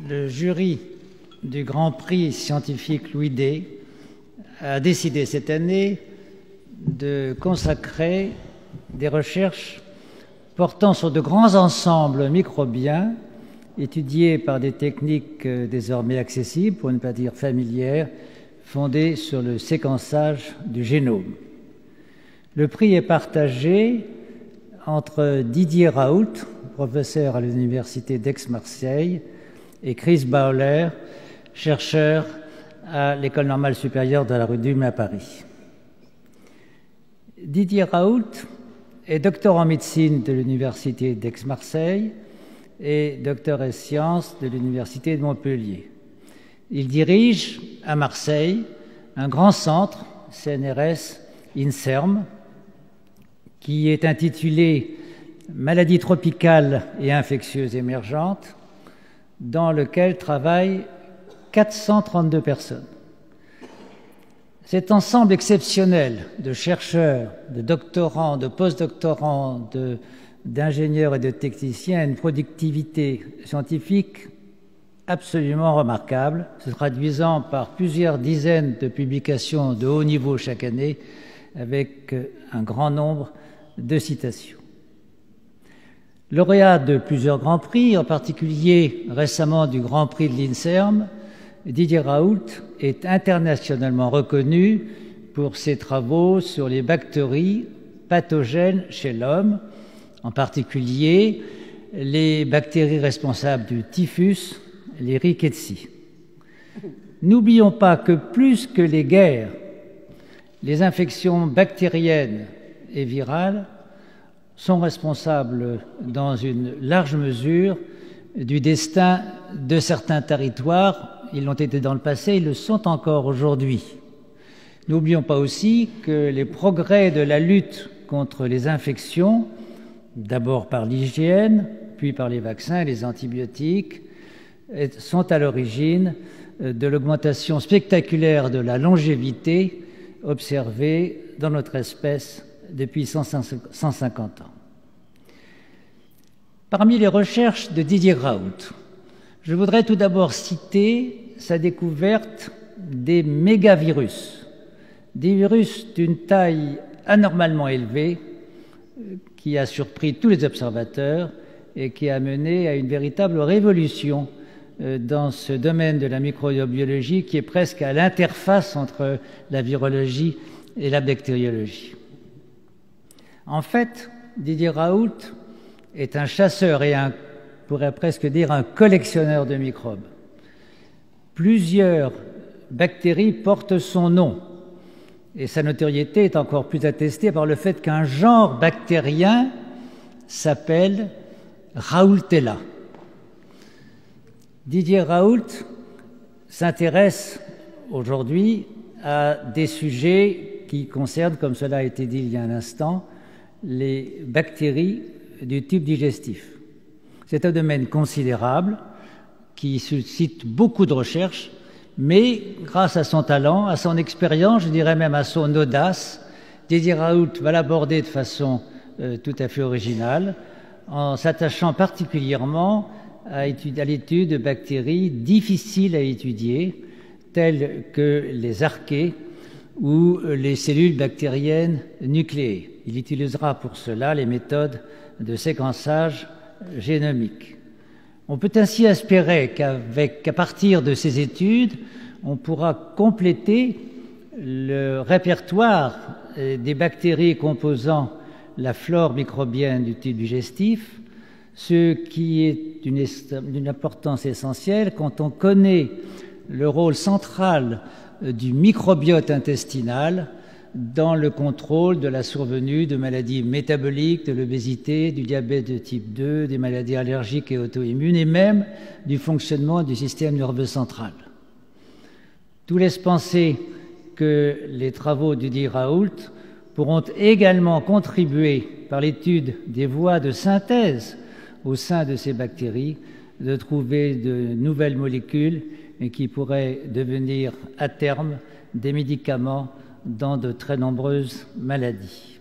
le jury du Grand Prix scientifique Louis Day a décidé cette année de consacrer des recherches portant sur de grands ensembles microbiens étudiés par des techniques désormais accessibles, pour ne pas dire familières, fondées sur le séquençage du génome. Le prix est partagé entre Didier Raoult, professeur à l'université d'Aix-Marseille, et Chris Bowler, chercheur à l'École normale supérieure de la rue d'Ulm à Paris. Didier Raoult est docteur en médecine de l'université d'Aix-Marseille et docteur en sciences de l'université de Montpellier. Il dirige à Marseille un grand centre, CNRS INSERM, qui est intitulé Maladies tropicales et infectieuses émergentes, dans lequel travaillent 432 personnes. Cet ensemble exceptionnel de chercheurs, de doctorants, de postdoctorants, d'ingénieurs et de techniciens a une productivité scientifique absolument remarquable, se traduisant par plusieurs dizaines de publications de haut niveau chaque année, avec un grand nombre de citations. Lauréat de plusieurs grands prix, en particulier récemment du Grand Prix de l'INSERM, Didier Raoult est internationalement reconnu pour ses travaux sur les bactéries pathogènes chez l'homme, en particulier les bactéries responsables du typhus, les rickettsia. N'oublions pas que plus que les guerres, les infections bactériennes et virales sont responsables dans une large mesure du destin de certains territoires. Ils l'ont été dans le passé, ils le sont encore aujourd'hui. N'oublions pas aussi que les progrès de la lutte contre les infections, d'abord par l'hygiène, puis par les vaccins et les antibiotiques, sont à l'origine de l'augmentation spectaculaire de la longévité observée dans notre espèce depuis 150 ans. Parmi les recherches de Didier Raoult, je voudrais tout d'abord citer sa découverte des mégavirus, des virus d'une taille anormalement élevée qui a surpris tous les observateurs et qui a mené à une véritable révolution dans ce domaine de la microbiologie qui est presque à l'interface entre la virologie et la bactériologie. En fait, Didier Raoult est un chasseur et on pourrait presque dire un collectionneur de microbes. Plusieurs bactéries portent son nom et sa notoriété est encore plus attestée par le fait qu'un genre bactérien s'appelle Raoultella. Didier Raoult s'intéresse aujourd'hui à des sujets qui concernent, comme cela a été dit il y a un instant, les bactéries du tube digestif. C'est un domaine considérable qui suscite beaucoup de recherches, mais grâce à son talent, à son expérience, je dirais même à son audace, Didier Raoult va l'aborder de façon tout à fait originale, en s'attachant particulièrement à l'étude de bactéries difficiles à étudier, telles que les archées ou les cellules bactériennes nucléées. Il utilisera pour cela les méthodes de séquençage génomique. On peut ainsi espérer qu'à partir de ces études, on pourra compléter le répertoire des bactéries composant la flore microbienne du tube digestif, ce qui est d'une importance essentielle quand on connaît le rôle central du microbiote intestinal dans le contrôle de la survenue de maladies métaboliques, de l'obésité, du diabète de type 2, des maladies allergiques et auto-immunes et même du fonctionnement du système nerveux central. Tout laisse penser que les travaux de Didier Raoult pourront également contribuer par l'étude des voies de synthèse au sein de ces bactéries, de trouver de nouvelles molécules et qui pourraient devenir à terme des médicaments dans de très nombreuses maladies.